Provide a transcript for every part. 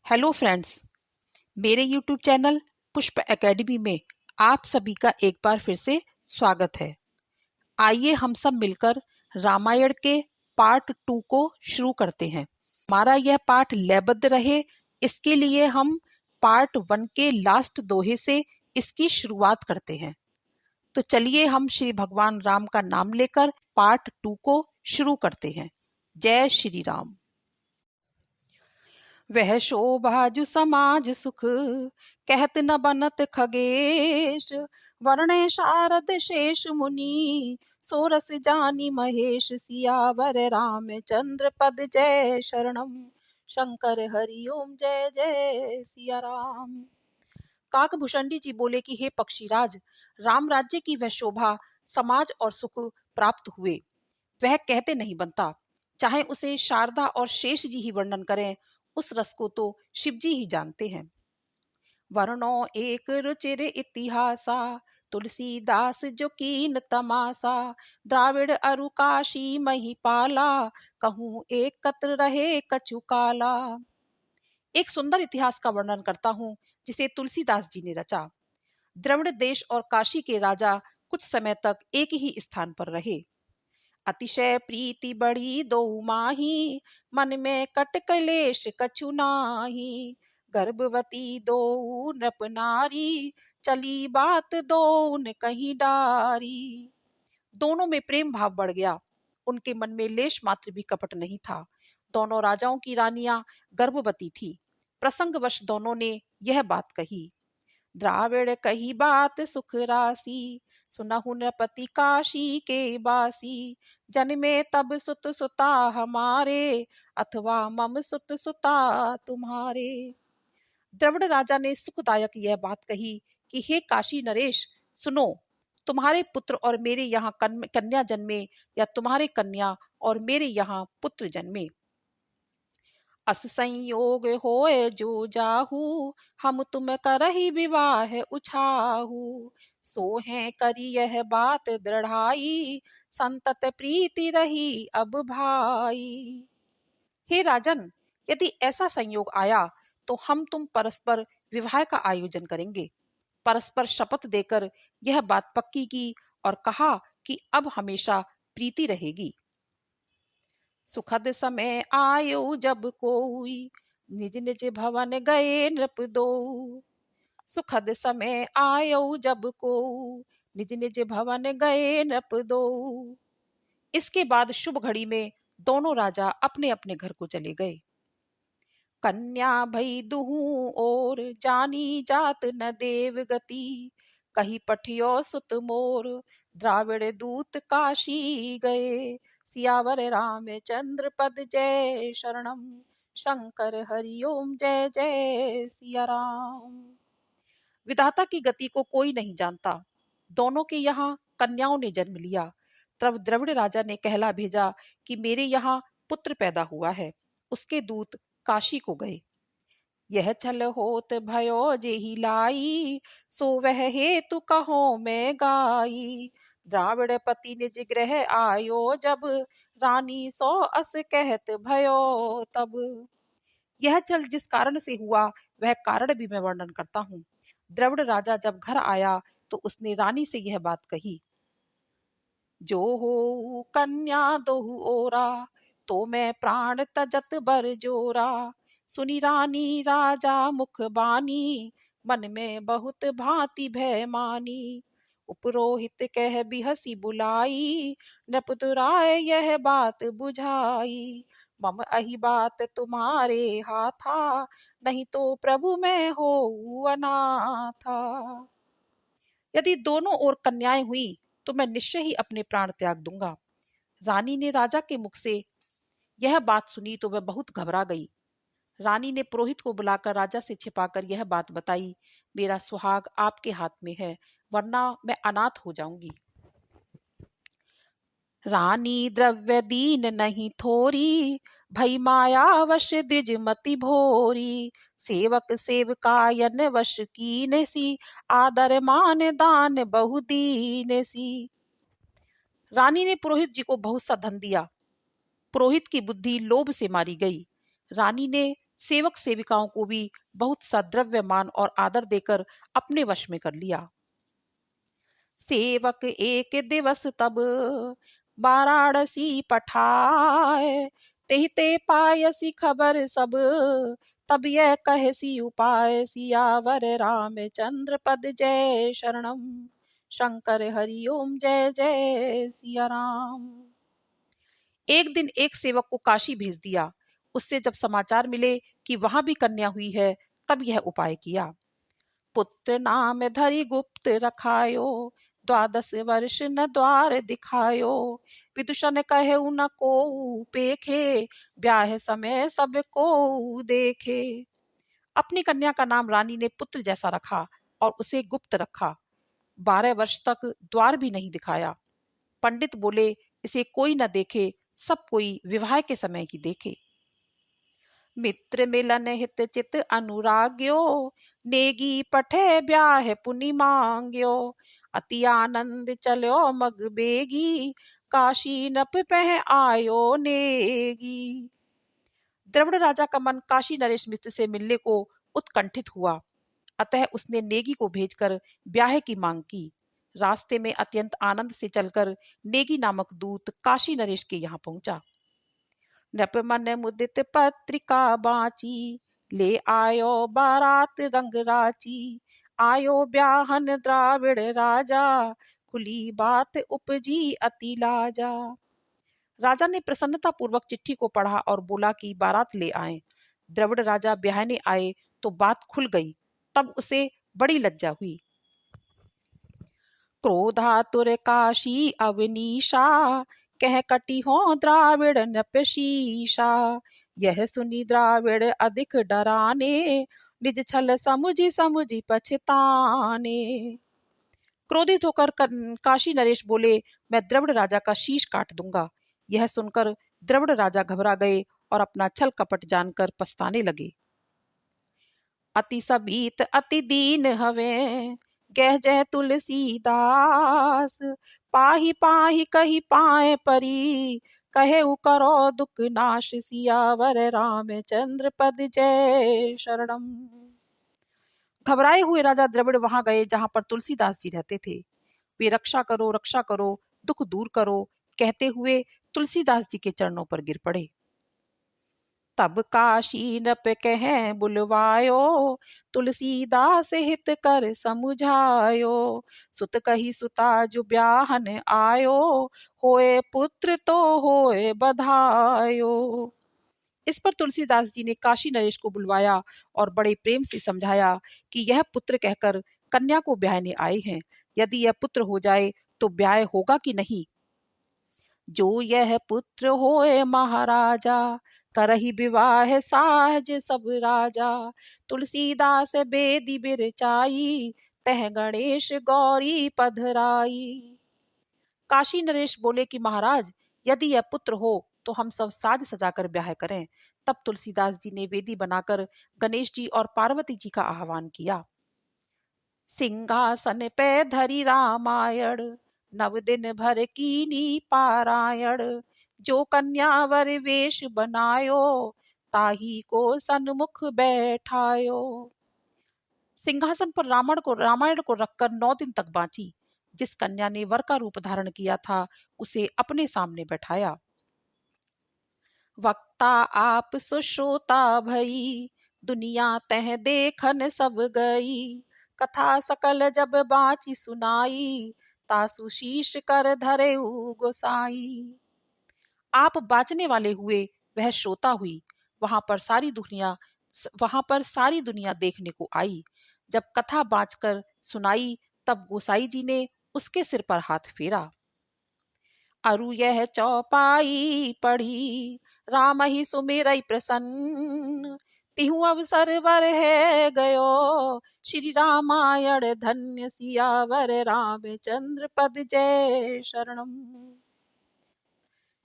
Hello friends, मेरे YouTube channel पुष्प academy में आप सभी का एक बार फिर से स्वागत है। आइए हम सब मिलकर रामायण के पार्ट 2 को शुरू करते हैं। हमारा यह पाठ लयबद्ध रहे, इसके लिए हम पार्ट 1 के लास्ट दोहे से इसकी शुरुआत करते हैं। तो चलिए हम श्री भगवान राम का नाम लेकर पार्ट 2 को शुरू करते हैं। जय श्री राम। वह शोभा जु समाज सुख, कहत न बनत खगेश। वर्णे शारद शेष मुनि, सोरस जानी महेश। सियावर रामचंद्र पद जय शरणम, शंकर हरिओम जय जय सिया राम। काकभूषणी जी बोले कि हे पक्षीराज, राम राज्य की वह शोभा, समाज और सुख प्राप्त हुए, वह कहते नहीं बनता। चाहे उसे शारदा और शेष जी ही वर्णन करें, उस रस को तो शिव जी ही जानते हैं। वर्णो एक रुचिर इतिहासा, तुलसीदास जो कीन तमासा। द्राविड़ अरु काशी महिपाला, कहूँ एकत्र रहे कछु काला। एक सुंदर इतिहास का वर्णन करता हूँ जिसे तुलसीदास जी ने रचा। द्रविड़ देश और काशी के राजा कुछ समय तक एक ही स्थान पर रहे। अतिशय प्रीति बड़ी दो माही, मन में कट कलेश कछु नाही। गर्भवती दो नृप नारी, चली बात दोन कहीं डारी। दोनों में प्रेम भाव बढ़ गया, उनके मन में लेश मात्र भी कपट नहीं था। दोनों राजाओं की रानियां गर्भवती थी। प्रसंगवश दोनों ने यह बात कही। द्राविड़ कही बात सुख राशि, सुनहु नृपति काशी के बासी। जन्मे तब सुत सुता हमारे, अथवा मम सुत सुता तुम्हारे। द्रविड़ राजा ने सुखदायक यह बात कही कि हे काशी नरेश, सुनो, तुम्हारे पुत्र और मेरे यहाँ कन्या जन्मे, या तुम्हारे कन्या और मेरे यहाँ पुत्र जन्मे। अस संयोग होए जो जाहू, हम तुम करही विवाह उछाहू। सो है करी यह बात दृढ़ाई, संतत प्रीति रही अब भाई। हे राजन, यदि ऐसा संयोग आया तो हम तुम परस्पर विवाह का आयोजन करेंगे। परस्पर शपथ देकर यह बात पक्की की और कहा कि अब हमेशा प्रीति रहेगी। सुखद समय आयो जब कोई, निज निज भवन गए नृप दो। सुखद समय आयो जब को, निज निज भवन गए नृप दो। इसके बाद शुभ घड़ी में दोनों राजा अपने अपने घर को चले गए। कन्या भई दुहू और, जानी जात न देव गति। कही पठियो सुत मोर, द्राविड़ दूत काशी गए। सियावर रामचंद्र पद जय शरणम, शंकर हरिओम जय जय सिया राम। विधाता की गति को कोई नहीं जानता। दोनों के यहाँ कन्याओं ने जन्म लिया। तब द्रविड़ राजा ने कहला भेजा कि मेरे यहाँ पुत्र पैदा हुआ है। उसके दूत काशी को गए। यह छल होत भयो जेहि लाई, सो वह हेतु कहो मैं गाई। द्राविड़ पति निज गृह आयो जब, रानी सो अस कहत भयो तब। यह छल जिस कारण से हुआ, वह कारण भी मैं वर्णन करता हूँ। द्रविड़ राजा जब घर आया तो उसने रानी से यह बात कही। जो हो कन्या दोहु ओरा, तो मैं प्राण तजत बर जोरा। सुनी रानी राजा मुख बानी, मन में बहुत भांति भय मानी। उपरोहित कह बिहसी बुलाई, नृपतुराय यह बात बुझाई। मम अहि बात तुम्हारे हाथा, नहीं तो प्रभु मैं हो अनाथा। यदि दोनों ओर कन्याएं हुई तो मैं निश्चय ही अपने प्राण त्याग दूंगा। रानी ने राजा के मुख से यह बात सुनी तो वह बहुत घबरा गई। रानी ने पुरोहित को बुलाकर राजा से छिपाकर यह बात बताई, मेरा सुहाग आपके हाथ में है, वरना मैं अनाथ हो जाऊंगी। रानी द्रव्य दीन नहीं थोरी, भई माया वश द्विज मति भोरी। सेवक सेवकायन वश कीन सी, आदर मान दान बहु दीन सी। रानी ने पुरोहित जी को बहुत सा धन दिया। पुरोहित की बुद्धि लोभ से मारी गई। रानी ने सेवक सेविकाओं को भी बहुत सा द्रव्य मान और आदर देकर अपने वश में कर लिया। सेवक एक दिवस तब वाराणसी पठाए, तेहते पायसी खबर सब, तब यह कहसी उपाय, सियावर रामचंद्र पद जय शरणम, शंकर हरिओम जय जय सिया राम। एक दिन एक सेवक को काशी भेज दिया। उससे जब समाचार मिले कि वहां भी कन्या हुई है, तब यह उपाय किया। पुत्र नाम धरि गुप्त रखायो, 12 वर्ष न द्वार दिखायो, विदूषण कहे न को पेखे, ब्याह समय सब को देखे। अपनी कन्या का नाम रानी ने पुत्र जैसा रखा और उसे गुप्त रखा। 12 वर्ष तक द्वार भी नहीं दिखाया। पंडित बोले, इसे कोई न देखे, सब कोई विवाह के समय की देखे। मित्र मिलन हित चित अनुराग्यो, नेगी पठे ब्याह पुनि मांग्यो, अति आनंद चलो मग बेगी, काशी नप पह आयो नेगी। द्रविड़ राजा का मन काशी नरेश मित्र से मिलने को उत्कंठित हुआ, अतः उसने नेगी को भेजकर ब्याह की मांग की। रास्ते में अत्यंत आनंद से चलकर नेगी नामक दूत काशी नरेश के यहाँ पहुंचा। नृप मन मुदित पत्रिका बाची, ले आयो बारात रंग राची, आयो ब्याहन द्राविड़ राजा, खुली बात उपजी अति लाजा। राजा ने प्रसन्नता पूर्वक चिट्ठी को पढ़ा और बोला कि बारात ले आए। द्रविड़ राजा ब्याहने आए तो बात खुल गई। तब उसे बड़ी लज्जा हुई। क्रोधातुर काशी अवनीशा, कह कटी हो द्राविड़ नृपशीषा, यह सुनी द्राविड़ अधिक डराने, निज छल समुझी समुझी पछताने। क्रोधित होकर काशी नरेश बोले, मैं द्रविड़ राजा का शीश काट दूंगा। यह सुनकर द्रविड़ राजा घबरा गए और अपना छल कपट जानकर पछताने लगे। अति सबीत अति दीन हवे, गह जय तुलसीदास, पाही पाही कही पाए परी, कहे करो दुख नाश, सियावर रामचंद्र पद जय शरणम। घबराए हुए राजा द्रविड़ वहां गए जहां पर तुलसीदास जी रहते थे। वे रक्षा करो, दुख दूर करो कहते हुए तुलसीदास जी के चरणों पर गिर पड़े। तब काशी नृप कहे बुलवायो, तुलसीदास हित कर समुझायो, सुत कही सुता जो ब्याहन आयो, होए पुत्र तो होए बधायो। इस पर तुलसीदास जी ने काशी नरेश को बुलवाया और बड़े प्रेम से समझाया कि यह पुत्र कहकर कन्या को ब्याहने आए हैं। यदि यह पुत्र हो जाए तो ब्याह होगा कि नहीं। जो यह पुत्र होए महाराजा, करही विवाह साहज सब राजा, तुलसीदास बेदी बिरचाई, तह गणेश गौरी पधराई। काशी नरेश बोले कि महाराज, यदि यह पुत्र हो तो हम सब साज सजाकर ब्याह करें। तब तुलसीदास जी ने वेदी बनाकर गणेश जी और पार्वती जी का आह्वान किया। सिंहासन पे धरी रामायण, नव दिन भर कीनी पारायण, जो कन्यावर वेश बनायो, ताही को सन्मुख बैठायो। सिंहासन पर रामायण को रखकर 9 दिन तक बांची। जिस कन्या ने वर का रूप धारण किया था उसे अपने सामने बैठाया। वक्ता आप सुश्रोता भई, दुनिया तह देखन सब गई, कथा सकल जब बाची सुनाई, तासु शीश कर धरे गोसाई। आप बाचने वाले हुए, वह श्रोता हुई। वहां पर सारी दुनिया देखने को आई। जब कथा बांचकर सुनाई तब गोसाई जी ने उसके सिर पर हाथ फेरा। अरु यह चौपाई पढ़ी, राम ही सुमेरई प्रसन्न, तिहु अवसर वर है गयो, श्री रामायण धन्य, सियावर रामचंद्र पद जय शरणम।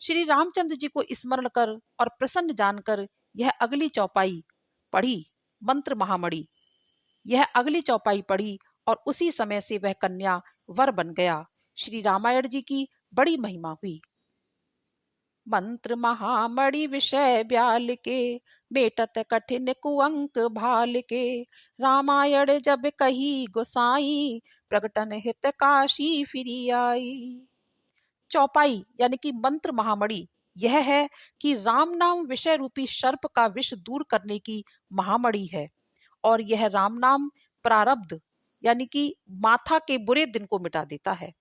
श्री रामचंद्र जी को स्मरण कर और प्रसन्न जानकर यह अगली चौपाई पढ़ी, मंत्र महामणि। यह अगली चौपाई पढ़ी और उसी समय से वह कन्या वर बन गया। श्री रामायण जी की बड़ी महिमा हुई। मंत्र महामणि विषय ब्याल के, मेटत कठिन कुअंक भाल के। रामायण जब कही गोसाई, प्रगटन हित काशी फिरी आई। चौपाई यानी कि मंत्र महामणि यह है कि राम नाम विषय रूपी सर्प का विष दूर करने की महामणि है, और यह राम नाम प्रारब्ध यानी कि माथा के बुरे दिन को मिटा देता है।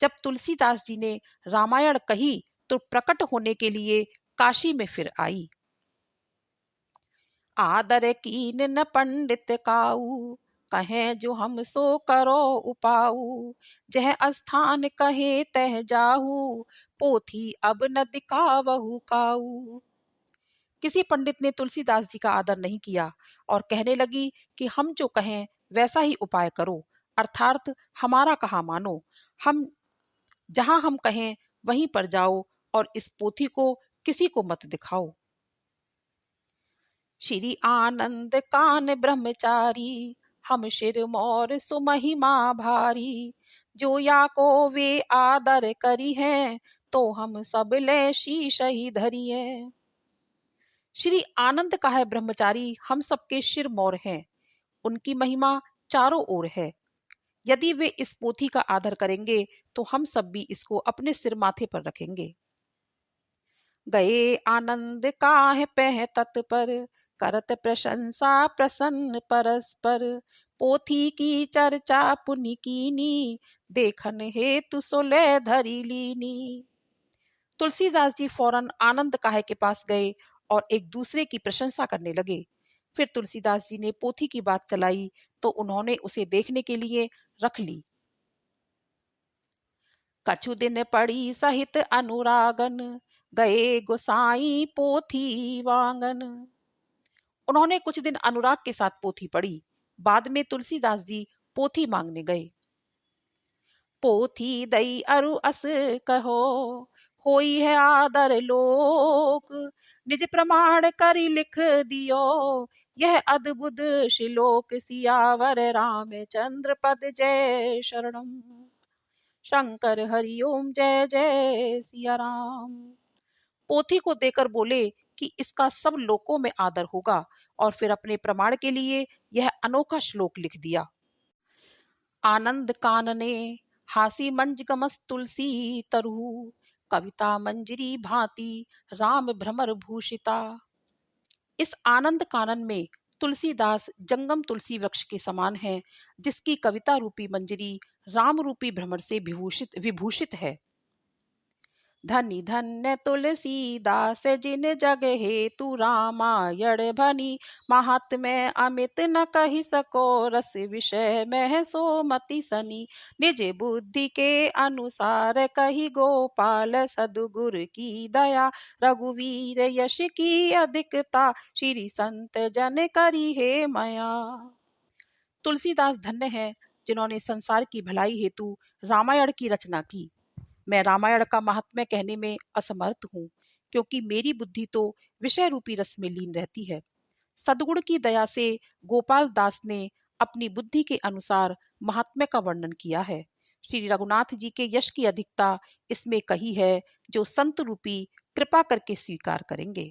जब तुलसीदास जी ने रामायण कही तो प्रकट होने के लिए काशी में फिर आई। आदर कीन न पंडित काऊ, कहें जो हम सो करो उपाऊ। जह स्थान कहे तह जाहू, पोथी अब न दिखावहु काऊ। किसी पंडित ने तुलसीदास जी का आदर नहीं किया और कहने लगी कि हम जो कहें वैसा ही उपाय करो, अर्थात हमारा कहा मानो। हम जहां हम कहें वहीं पर जाओ और इस पोथी को किसी को मत दिखाओ। श्री आनंद कान ब्रह्मचारी, हम शिर मोर सुमहिमा भारी। जो या को वे आदर करी है, तो हम सब ले शीश ही धरी है। श्री आनंद का है ब्रह्मचारी, हम सबके शिर मोर हैं, उनकी महिमा चारों ओर है। यदि वे इस पोथी का आदर करेंगे तो हम सब भी इसको अपने सिर माथे पर रखेंगे। गए आनंद काहे पह तत्पर, करत प्रशंसा प्रसन्न परस्पर। पोथी की चर्चा पुनि कीनी, देखन हेतु सोले धरी लीनी। तुलसीदास जी फौरन आनंद काहे के पास गए और एक दूसरे की प्रशंसा करने लगे। फिर तुलसीदास जी ने पोथी की बात चलाई तो उन्होंने उसे देखने के लिए रख ली। कछु दिन पड़ी सहित अनुरागन, गए गोसाई पोथी वांगन। उन्होंने कुछ दिन अनुराग के साथ पोथी पढ़ी। बाद में तुलसीदास जी पोथी मांगने गए। पोथी दई अरु अस कहो, होई है आदर लोक। निज प्रमाण करी लिख दियो, यह अद्भुत श्लोक। सियावर रामचंद्र पद जय शरणम। शंकर हरिओम जय जय सिया राम। पोथी को देकर बोले कि इसका सब लोकों में आदर होगा, और फिर अपने प्रमाण के लिए यह अनोखा श्लोक लिख दिया। आनंद कानने, हासी मंज गमस तुलसी तरु। कविता मंजरी भांति, राम भ्रमर भूषिता। इस आनंद कानन में तुलसीदास जंगम तुलसी वृक्ष के समान है, जिसकी कविता रूपी मंजरी राम रूपी भ्रमर से विभूषित है। धनी धन्य तुलसीदास, जिन जग हेतु रामायण भनी। महात्म्य अमित न कही सको, रस विषय में सो मति सनी। निज बुद्धि के अनुसार कही, गोपाल सदगुर की दया। रघुवीर यश की अधिकता, श्री संत जन करी हे मया। तुलसीदास धन्य है जिन्होंने संसार की भलाई हेतु रामायण की रचना की। मैं रामायण का महात्म्य कहने में असमर्थ हूँ, क्योंकि मेरी बुद्धि तो विषय रूपी रस में लीन रहती है। सद्गुण की दया से गोपाल दास ने अपनी बुद्धि के अनुसार महात्म्य का वर्णन किया है। श्री रघुनाथ जी के यश की अधिकता इसमें कही है, जो संत रूपी कृपा करके स्वीकार करेंगे।